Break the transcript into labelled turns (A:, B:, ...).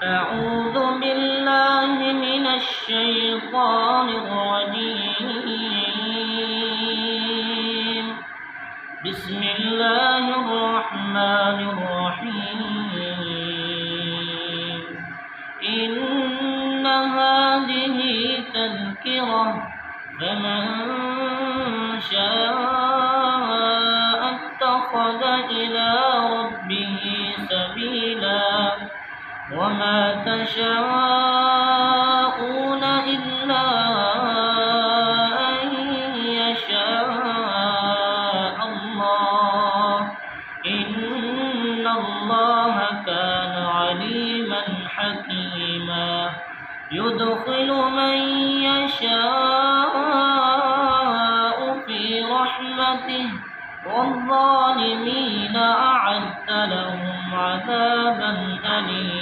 A: أعوذ بالله من الشيطان الرجيم. بسم الله الرحمن الرحيم. إن هذه تذكرة فمن شاء اتخذ إلى ربه سبيلا وما تشاءون إلا أن يشاء الله. إن الله كان عليما حكيما. يدخل من يشاء في رحمته والظالمين أعد لهم عذابا أليما.